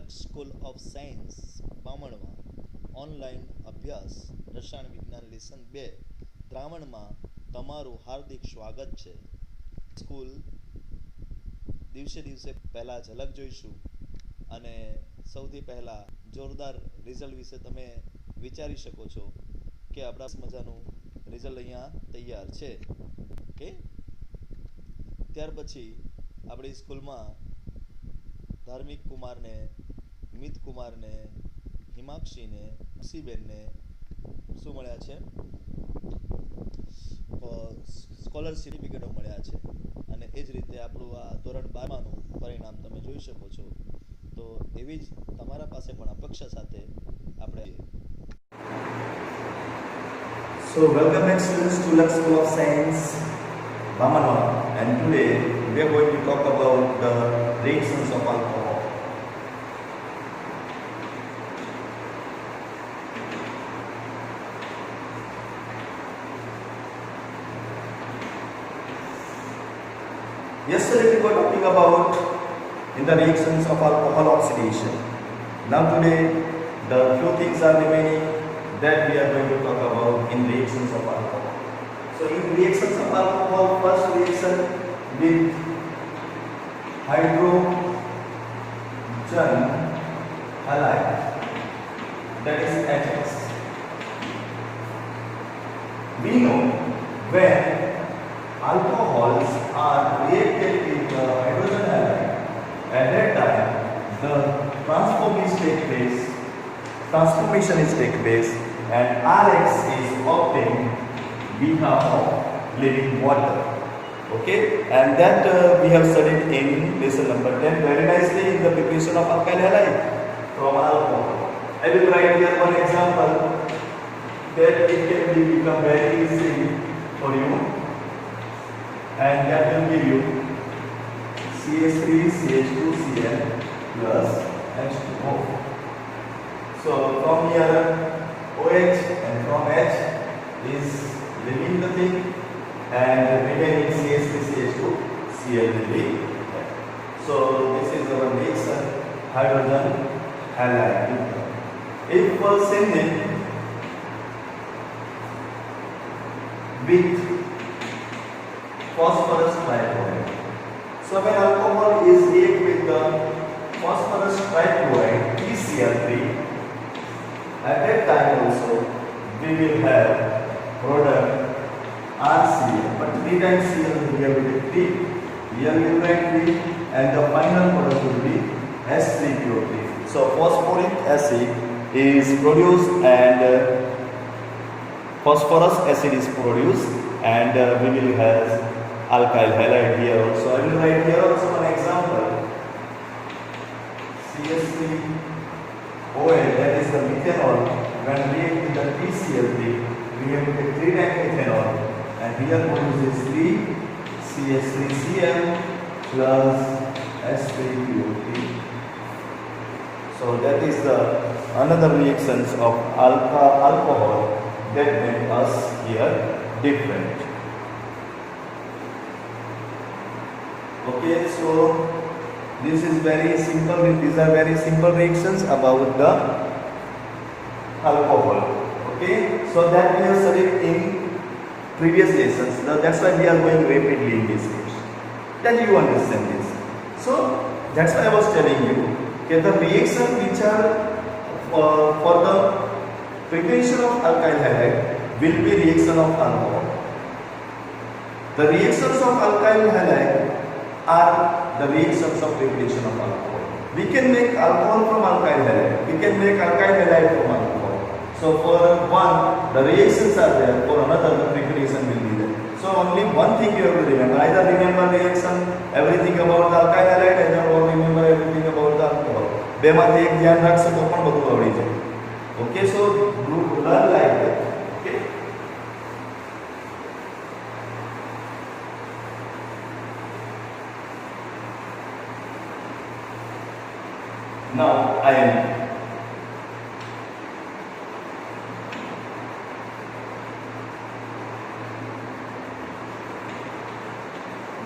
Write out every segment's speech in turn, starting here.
Tilak school of science બામણમાં online અભ્યાસ રસાયણ વિજ્ઞાન લેસન 2 દ્રાવણમાં તમારું હાર્દિક સ્વાગત છે. સ્કૂલ દિવસે દિવસે પહેલાં ઝલક જોઈશું અને સૌથી પહેલાં જોરદાર રિઝલ્ટ વિશે તમે વિચારી શકો છો કે આપણા મજાનું રિઝલ્ટ અહીંયા તૈયાર છે. ઓકે, ત્યાર પછી આપણી સ્કૂલમાં ધાર્મિક કુમારને, મિત કુમારને, હિમાક્ષીને, ખુશીબેનને શું મળ્યા છે? સ્કોલરશિપ સર્ટિફિકેટો મળ્યા છે. અને એ જ રીતે આપણું આ ધોરણ 12નું પરિણામ તમે જોઈ શકો છો. તો એવી જ તમારા પાસે પણ અપેક્ષા સાથે આપણે So welcome back students to Lux School of Science, Bamanawa, and today we are going to talk about the reactions of alcohol. Yesterday we were talking about in the reactions of alcohol oxidation. Now today the few things are remaining that we are going to talk about in reactions of alcohol. So in reactions of alcohol, first reaction with hydrogen halide, that is HX. We know when alcohols are reacted with the hydrogen halide, at that time the transformation is take place and RX is obtained behalf of living water. Okay, and that we have studied in lesson number 10 very nicely in the preparation of alkyl halide from alcohol. I will write here one example that it can become very easy for you, and that will give you CH3CH2Cl plus H2O. So from here OH and from H is leaving the thing and remaining CH3CH2Cl will be there. So this is our reaction hydrogen halide. If sending with phosphorus trichloride. So when alcohol is react with the phosphorus trichloride PCl3, at that time also we will have product RCl, but 3 times Cl here will be 3. Here we will write 3 and the final product will be S3PO3. So phosphoric acid is produced and phosphorus acid is produced and we will have alkyl halide here also. I will write here also one example. CH3OH, that is the methanol, when react with the PCl3, we have to take 3 times methanol and here produces 3 CH3Cl plus S3PO3. So that is the another reactions of alcohol that make us here different. Okay, so this is very simple. These are very simple reactions about the alcohol. Okay, so that we have studied in previous lessons. Now that's why we are going rapidly in this case. Then you understand this. So that's why I was telling you that the reaction which are for the preparation of alkyl halide will be reaction of alcohol. The reactions of alkyl halide are the reactions of preparation of alcohol. We can make alcohol from alkyl halide. We can make alkyl halide from alcohol. So for one, the reactions are there. For another, the preparation will be there. So only one thing you have to remember. Either remember reaction, everything about the alkyl halide, or remember everything about the alcohol. બેમાંથી એક ધ્યાન રાખશો તો પણ બધું આવડી જાય. Okay, so do learn like that. Okay. Now I am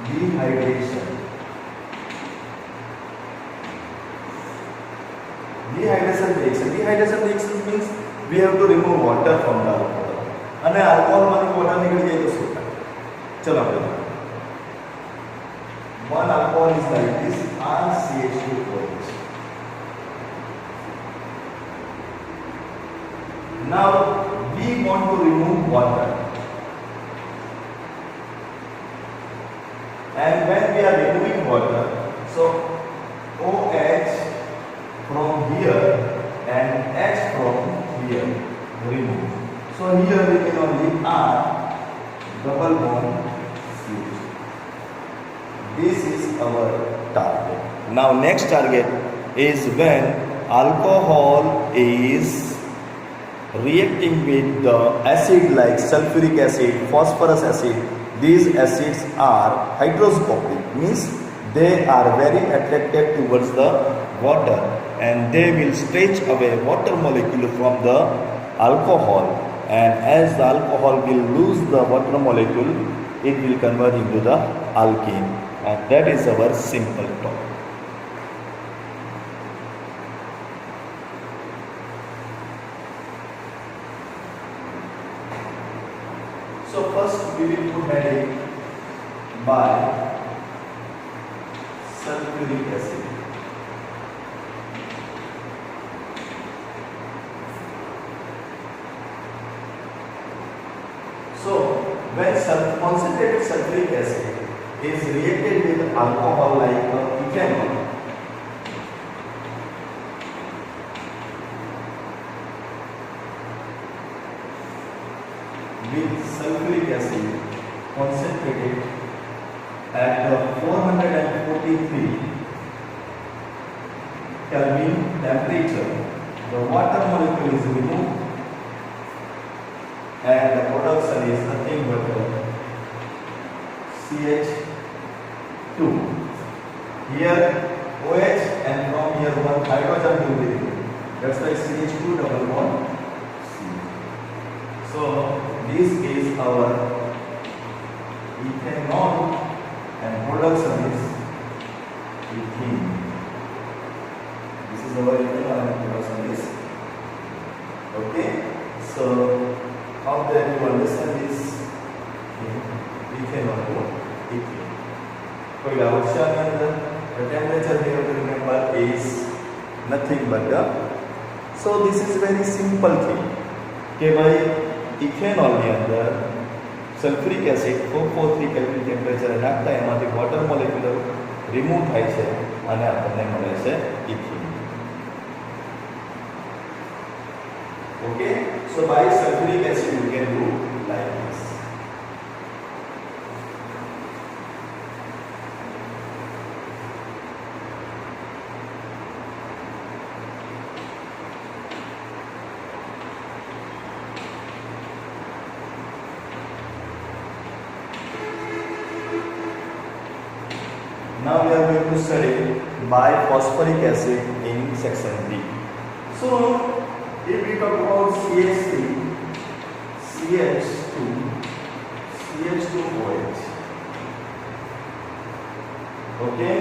dehydration. Dehydration reaction. Dehydration reaction means we have to remove water from the alcohol. અને આલ્કોહોલમાંથી water નીકળી જાય તો શું થાય? ચલો આપણે one alcohol is like this RCH2OH. Now we want to remove water, and when we are removing water, so OH from here and H from here remove. So here we can only R double bond CH. This is our target. Now next target is when alcohol is reacting with the acid like sulfuric acid, phosphorus acid. These acids are hygroscopic, means they are very attracted towards the water and they will stretch away water molecule from the alcohol, and as the alcohol will lose the water molecule, it will convert into the alkene, and that is our simple talk. So first we will put heading by sulfuric acid. So when concentrated sulfuric acid is reacted with alcohol like ethanol, with sulfuric acid concentrated at the 443 Kelvin temperature, the water molecule is removed and the production is nothing but CH2. Here OH and from here one hydrogen will be removed. That's why CH2 double bond C. So this is our ethanol and production is ethene. This is our ethanol and production is okay. So how that you understand this ethanol to ethene. For our the temperature we have to remember is nothing but the. So this is very simple thing. Okay, by ethanol ની અંદર sulphuric acid 443 kelvin ટેમ્પરેચરે નાખતા એમાંથી water molecule remove થાય છે અને આપણને મળે છે ethene. Okay, so by sulphuric acid you can do like this. Now we are going to study biphosphoric acid in section B. So if we talk about CH3, CH2, CH2OH. Okay,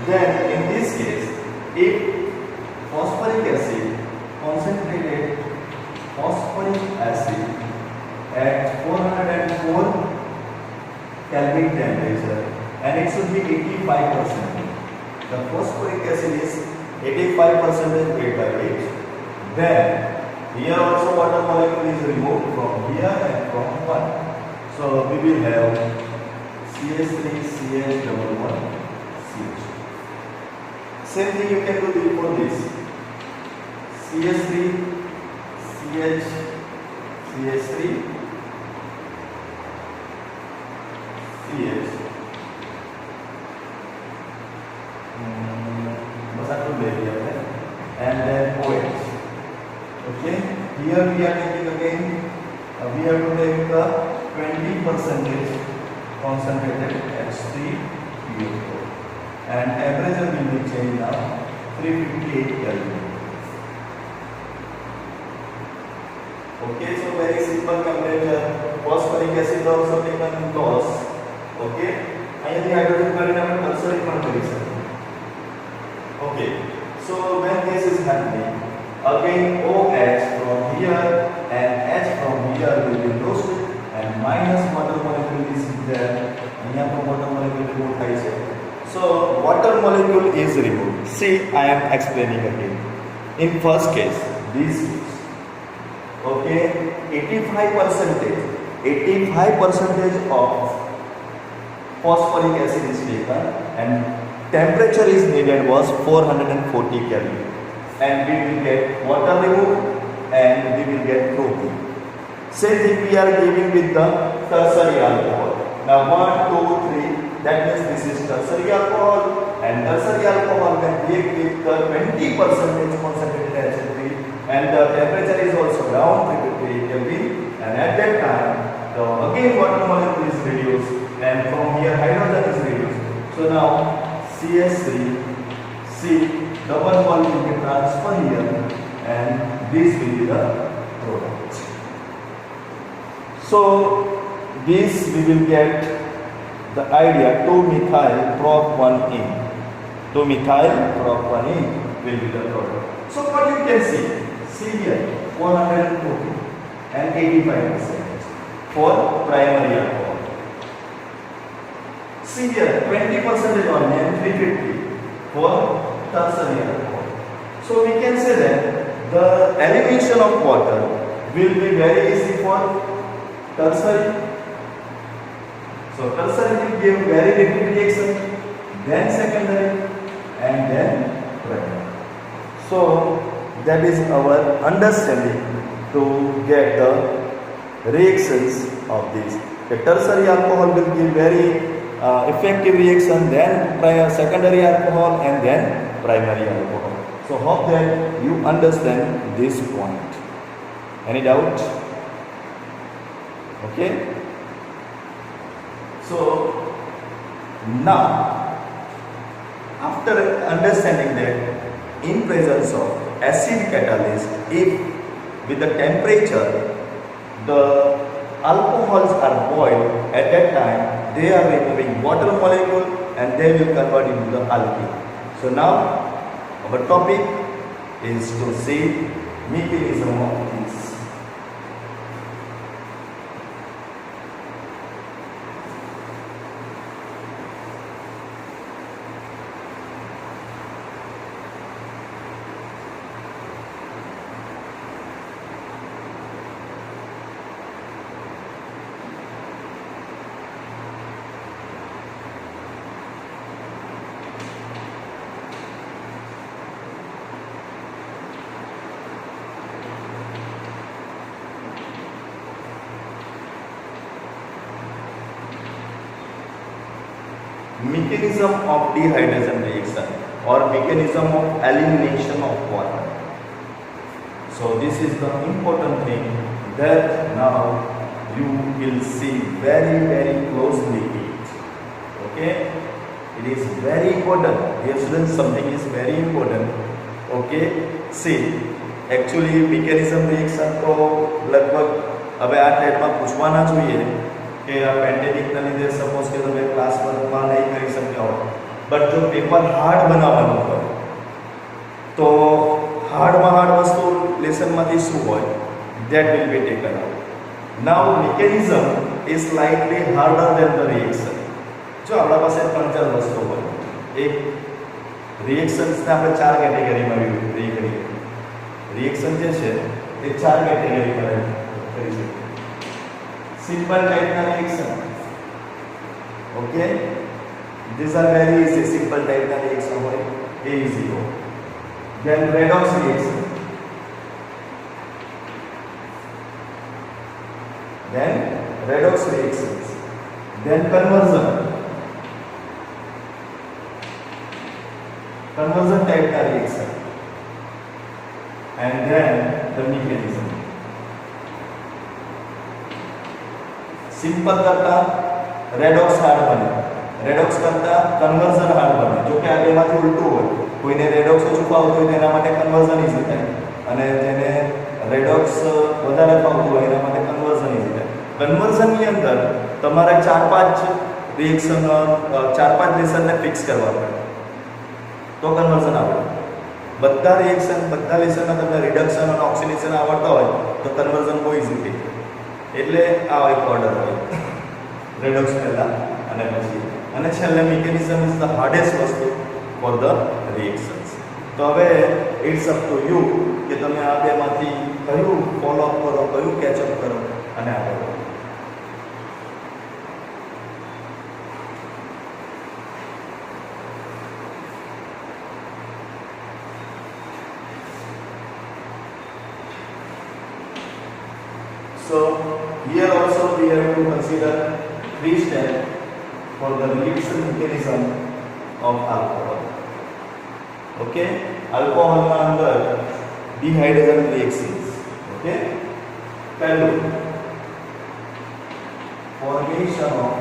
then in this case, if phosphoric acid, concentrated phosphoric acid at 404 Kelvin temperature, and it should be 85%. The phosphoric acid is 85% weight by weight. Then here also water molecule is removed from here and from one. So we will have CH3, CH double one, CH. Same thing you can do for this. CH3, CH, CH3, CH. And then OH. Okay, here we are taking again, we have to take the 20% concentrated H3PO4 and temperature will be changed now 358 Kelvin. Okay, so very simple temperature. Phosphoric acid also taken loss. Okay, અહીંયાથી hydrogen કરીને આપણે concert પણ કરી શકીએ. Okay, so when this is happening, again OH from here and H from here will be lost and minus water molecule is there. અહીંયા પણ water molecule remove થાય છે. So water molecule is removed. See, I am explaining again. In first case, this is okay, 85% of phosphoric acid is taken and temperature is needed was 440 Kelvin, and we will get water removed and we will get propane. Same thing we are giving with the tertiary alcohol. Now 1, 2, 3, that means this is tertiary alcohol, and tertiary alcohol when react with the 20% concentrated HCl and the temperature is also down 350 Kelvin, and at that time the again water molecule is reduced and from here hydrogen is reduced. So now CH3 C double bond will be transferred here and this will be the product. So this we will get the idea 2-methyl prop-1-ene. 2-methyl prop-1-ene will be the product. So what you can see here 440 and 85% for primary alcohol. See here 20% only and 350 for tertiary alcohol. So we can say that the elimination of water will be very easy for tertiary. So tertiary will give very little reaction, then secondary and then primary. So that is our understanding to get the reactions of this. The tertiary alcohol will give very effective reaction, then secondary alcohol and then primary alcohol. So hope that you understand this point. Any doubt? Okay. So now after understanding that in presence of acid catalyst, if with the temperature the alcohols are boiled, at that time they are removing water molecule and they will convert into the alkene. So now our topic is to see mechanism of this. Mechanism of dehydration reaction or mechanism of elimination of water. So this is the important thing that now you will see very closely it. Okay, it is very important. Dear students, something is very important. Okay, see, actually mechanism reaction तो लगभग अब આ ટાઈપમાં પૂછવાના જોઈએ કે આ પેન્ડેમિકના લીધે suppose કે તમે ક્લાસ વર્કમાં નહીં કરી શક્યા હો, બટ જો પેપર હાર્ડ બનાવવાનું હોય તો હાર્ડમાં હાર્ડ વસ્તુ લેસનમાંથી શું હોય, that will be taken out. Now mechanism is slightly harder than the reaction. જો આપણા પાસે 3-4 વસ્તુ હોય, એક રિએક્શન્સને આપણે 4 કેટેગરીમાં વિભાજિત કરીએ. રિએક્શન જે છે એ 4 કેટેગરીમાં કરી શકીએ. Simple type reaction. Okay, these are very easy. Simple type reaction હોય એ easy हो. Then redox reaction. Then redox reactions. Then conversion. Conversion type reaction. And then the mechanism. Simple करता रेडॉक्स हार्ड बने, redox करता conversion hard बने. जो कि आ બેમાંથી ઉલટું હોય, કોઈને રેડોક્સ ઓછું ફાવતું હોય તો એના માટે કન્વર્ઝન ઈઝી થાય, અને જેને રેડોક્સ વધારે ફાવતું હોય એના માટે કન્વર્ઝન ઈઝી થાય. કન્વર્ઝનની અંદર તમારે 4-5 રિએક્શન 4-5 લેસનને ફિક્સ કરવા પડે તો કન્વર્ઝન આવે. બધા રિએક્શન બધા લેસનમાં તમને રિડક્શન અને ઓક્સિડેશન આવડતા હોય તો કન્વર્ઝન બહુ ઇઝી છે. એટલે આ એક ઓર્ડર હોય રિડક્સ પહેલાં અને પછી અને છેલ્લે મિકેનિઝમ ઇઝ ધ હાર્ડેસ્ટ વસ્તુ ફોર ધ રિએક્શન્સ. તો હવે ઇટ્સ અપ ટુ યુ કે તમે આ બેમાંથી કયું ફોલો અપ કરો, કયું કેચઅપ કરો અને આગળ વધો. So here also we have to consider 3 steps for the reaction mechanism of alcohol. Okay, alcohol ના અંદર dehydrogen reactions. Okay, પહેલું formation of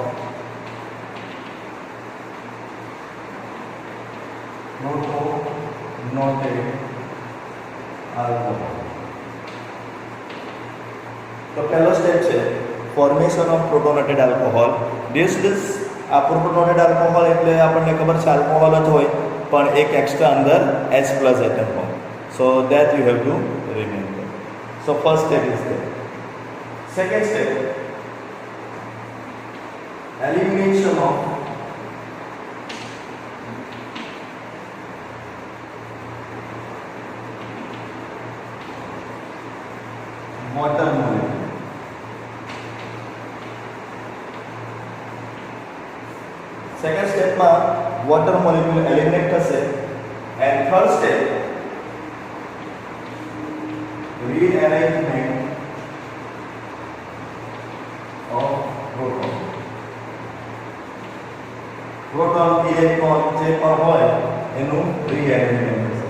protonated alcohol. તો પહેલો સ્ટેપ છે formation of protonated alcohol. This આ પ્રોટોનેટેડ આલ્કોહોલ એટલે આપણને ખબર છે આલ્કોહોલ જ હોય પણ એક એક્સ્ટ્રા અંદર H+ એટમ હોય. So that you have to remember. So first step is that. Second step elimination of water molecule. સેકન્ડ સ્ટેપમાં વોટર મોલેક્યુલ એલિમિનેટ થશે and third step rearrangement of proton. Proton electron જે પણ હોય એનું રીઅરેન્જમેન્ટ થશે.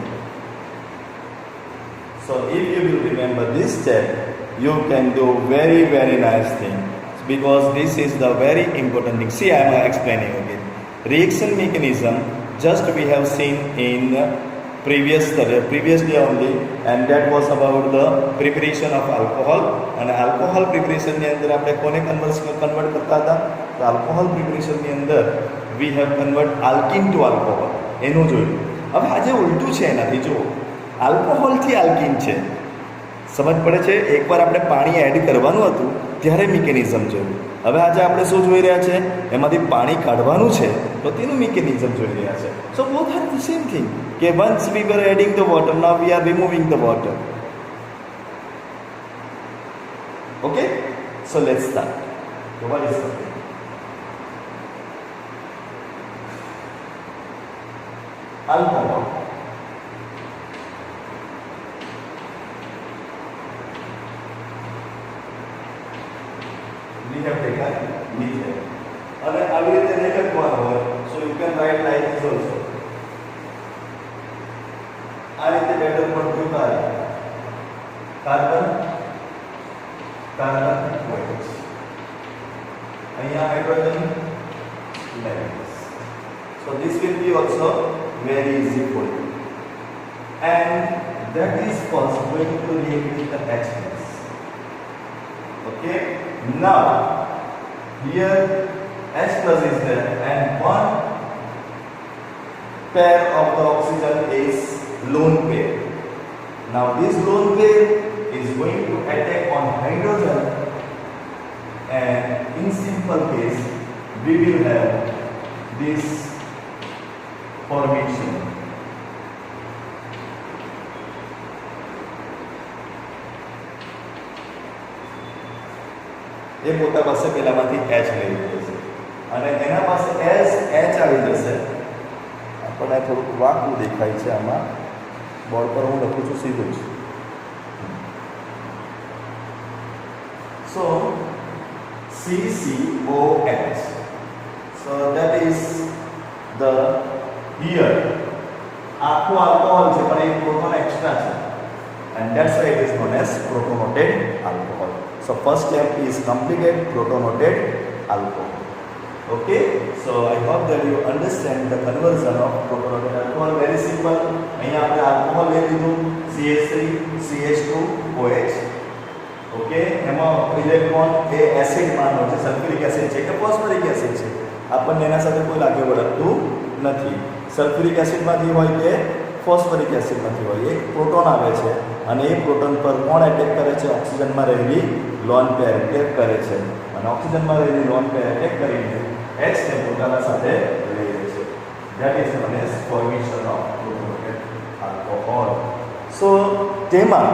So if you will remember this step, you can do very nice thing, because this is the very important thing. See, I am explaining again. Reaction mechanism just we have seen in previous day only, and that was about the preparation of alcohol. And alcohol preparation ની અંદર આપણે કોને convert કરતા હતા? તો alcohol preparation ની અંદર we have convert alkene to alcohol. એનું જોયું. હવે આજે ઉલટું છે એનાથી. જુઓ, આલ્કોહોલથી આલ્કીન છે. સમજ પડે છે? એકવાર આપણે પાણી એડ કરવાનું હતું ત્યારે મિકેનિઝમ જોયું. હવે આજે આપણે શું જોઈ રહ્યા છે? એમાંથી પાણી કાઢવાનું છે તો તેનું મિકેનિઝમ જોઈ રહ્યા છે. So both are the same thing કે once we were adding the water, now we are removing the water. Okay, so let's start. So what is it? Alcohol. We have taken methane. અને આવી રીતે નહીં લખવાનું હોય, so you can write like this also. આ રીતે better પર જોતા કાર્બન OH. અહીંયા hydrogen levels. So this will be also very easy for you. And that is first going to react with the H+. Okay. Now here H+ is there and one pair of the oxygen is lone pair. Now this lone pair is going to attack on hydrogen, and in simple case we will have this formation. એ પોતા પાસે પેલામાંથી H લઈ જશે અને એના પાસે H આવી જશે. આપણને થોડુંક વાંકું દેખાય છે આમાં. બોર્ડ પર હું લખું છું સીધું જ. So CCOH. So that is the here આખું આલ્કોહોલ છે પણ એક પ્રોટોન એક્સ્ટ્રા છે, and that's why it is known as protonated alcohol. So first step is completed protonated alcohol. Okay, so I hope that you understand the conversion of protonated alcohol. Very simple. અહીંયા આપણે alcohol લઈ લીધું, CH3 CH2OH. Okay, એમાં electron એ acid માનો છે, sulphuric acid છે કે phosphoric acid છે, આપણને એના સાથે કોઈ લાગે વળગતું નથી. સલ્ફ્યુરિક એસિડમાંથી હોય કે ફોસ્ફરિક એસિડ નથી હોય. એક પ્રોટોન આવે છે અને એ પ્રોટોન પર કોણ એટેક કરે છે? ઓક્સિજનમાં રહેલી લોન પેર એટેક કરે છે અને ઓક્સિજનમાં રહેલી લોન પેર એટેક કરીને H ને પોતાના સાથે લઈ લે છે. That is known as formation of protonated alcohol. So તેમાં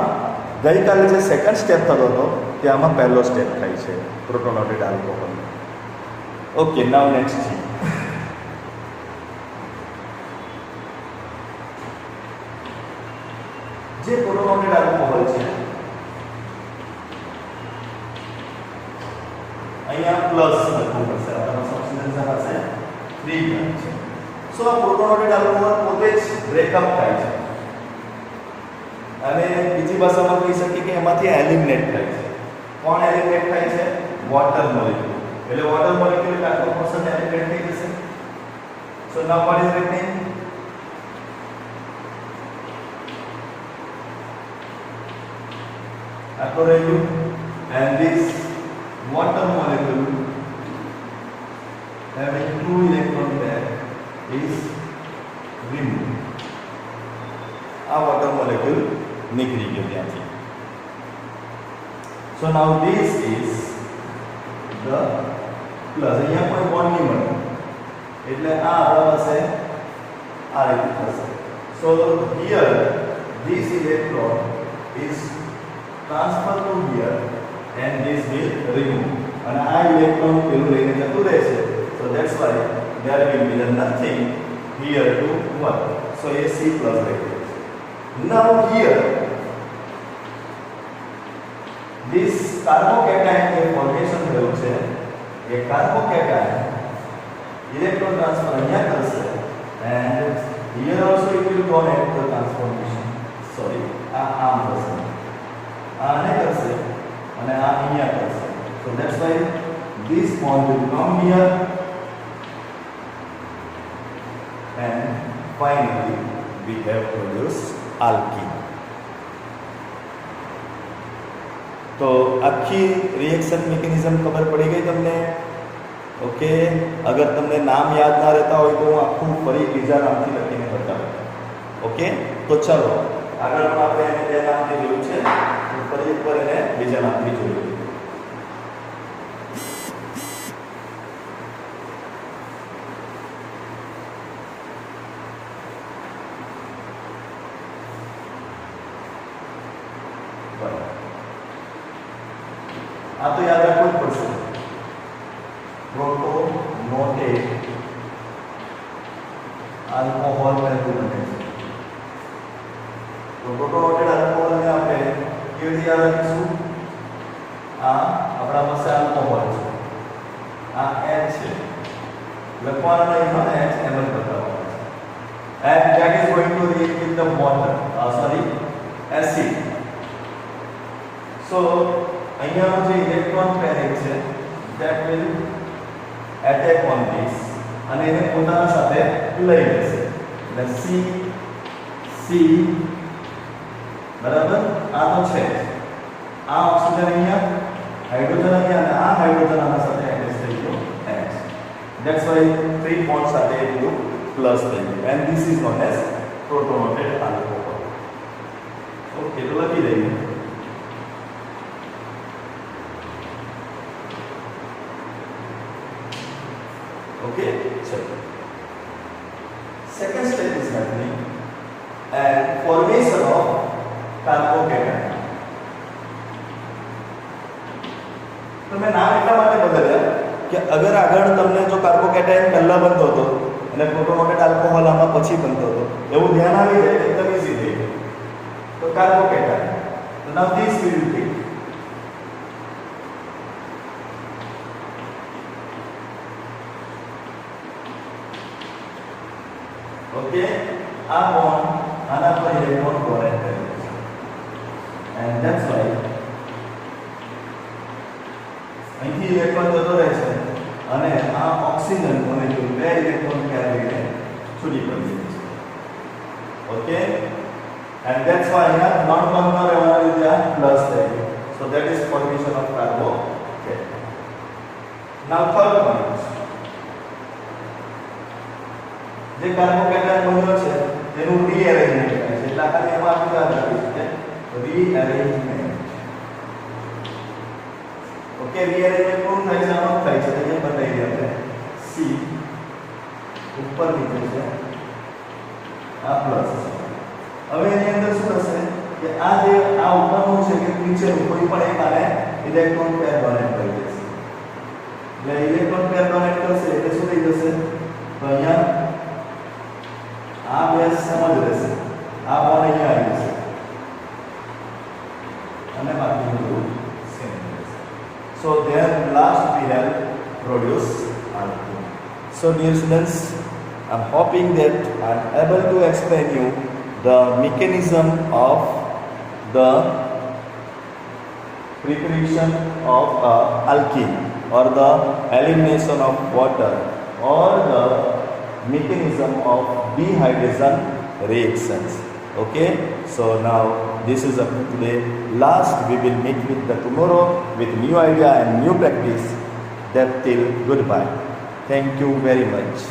ગઈકાલે જે સેકન્ડ સ્ટેપ થતો હતો તે આમાં પહેલો સ્ટેપ થાય છે પ્રોટોનેટેડ આલ્કોહોલ. ઓકે, નાઉ નેક્સ્ટ થિંગ. જે પ્રોટોનેટેડ આલ્કોહોલ છે અહીંયા પ્લસ લખવું પડશે. આપણા ઓક્સિજન સાથે 3 ગ્રામ છે. સો આ પ્રોટોનેટેડ આલ્કોહોલ પોતે જ બ્રેકઅપ થાય છે અને બીજી ભાષામાં કહી શકીએ કે એમાંથી એલિમિનેટ થાય છે. કોણ એલિમિનેટ થાય છે? Water molecule. એટલે વોટર મોલેક્યુલ આટલો પર્સન્ટ એલિમિનેટ થઈ જશે. સો નાઉ વોટ ઇઝ હેપનિંગ? આટલો રહ્યું and this water molecule having 2 electron pair is removed. આ water molecule નીકળી ગયો ત્યાંથી. So now this is the plus. અહીંયા કોઈ બોન્ડ નહીં મળે એટલે આ આપણા પાસે આ રીતે થશે. So here this electron is transferred to here and this will remove. અને આ ઇલેક્ટ્રોન પેલું લઈને જતું રહેશે. So that's why there will be nothing here to 1. So a C plus like this. Now here this carbocation के formation થયું છે. એ carbocation electron transfer અહીંયા કરશે and here also it will go at the transformation. Sorry, આ આમ થશે, આને કરશે અને આ અહીંયા કરશે. So that's why this bond will come here and finally we have produced alkene. તો આખી રિએક્શન મિકેનિઝમ ખબર પડી ગઈ તમને? ઓકે, અગર તમને નામ યાદ ના રહેતા હોય તો હું આખું ફરી બીજા નામથી લખીને બતાવું. ઓકે, તો ચાલો આગળ પણ આપણે એને બે નામથી જોયું છે, ફરી એકવાર એને બીજા નામથી જોયું. આ તો યાદ રાખવું જ પડશે. પ્રોટોનેટેડ આલ્કોહોલ પહેલું બને છે. તો પ્રોટોનેટેડ આલ્કોહોલને આપણે કેવી રીતે યાદ રાખીશું? આ આપણા પાસે આલ્કોહોલ છે, આ H છે, લખવાનું નહીં પણ H એમ જ બતાવવાનું છે. And that is going to react with the water, acid. So અહીંયા જે ઇલેક્ટ્રોન પેરિંગ છે that will attack on this અને એને પોતાના સાથે લઈ લેશે. એટલે C બરાબર, આ તો છે, આ ઓક્સિજન અહીંયા, હાઇડ્રોજન અહીંયા અને આ હાઇડ્રોજન આના સાથે એટેચ થઈ ગયો H. That's why 3 bonds સાથે એટલું પ્લસ થઈ ગયું and this is known as protonated alcohol. Okay, તો લખી દઈએ. Okay, so second step is happening and formation of carbocation. तो मैं नाम એટલા માટે બદલ્યા કે અગર આગળ તમને જો કાર્બોકેટાયન પહેલા બનતો હતો અને પ્રોટોનેટેડ આલ્કોહોલ આમાં પછી બનતો હતો એવું ધ્યાન આવી જાય એકદમ ઈઝી થઈ જાય. તો કાર્બોકેટાયન, તો now this we will take. Okay, આ બોન્ડ આના પર ઇલેક્ટ્રોન કોલેક્ટ કરે છે and that's why અહીંથી ઇલેક્ટ્રોન જતો રહે છે અને આ ઓક્સિજન મોલેક્યુલ બે ઇલેક્ટ્રોન પેર લઈને છૂટી પડી જાય છે. ઓકે, and that's why અહીંયા નોન બંધમાં રહેવાના લીધે આ પ્લસ થઈ ગયું. So that is formation of carbocation. Now third point, જે કાર્બોકેટાયન બન્યો છે તેનું રીએરેન્જમેન્ટ થાય છે એટલે આ ખાલી એમાં આપણે યાદ રાખીશું કે રીએરેન્જમેન્ટ. ઓકે, રીએરેન્જમેન્ટ કોણ થાય છે? આમાં થાય છે અહીંયા બતાવી દઈએ આપણે. સી ઉપર નીચે છે આ પ્લસ. હવે એની અંદર શું થશે કે આ જે આ ઉપરનું છે કે નીચેનું કોઈ પણ એક આને ઇલેક્ટ્રોન પેર ડોનેટ કરી દેશે. એટલે ઇલેક્ટ્રોન પેર ડોનેટ કરશે એટલે શું થઈ જશે? તો અહીંયા આ બે સમ જ રહેશે. આ બોન્ડ અહીંયા આવી જશે અને બાકીનું બધું સેમ રહેશે. So then last we have produced alkene. So dear students, I'm hoping that I'm able to explain you the mechanism of the preparation of alkene or the elimination of water or the mechanism of dehydration reactions. Okay, so now this is up to today. Last we will meet with the tomorrow with new idea and new practice. That till goodbye. Thank you very much.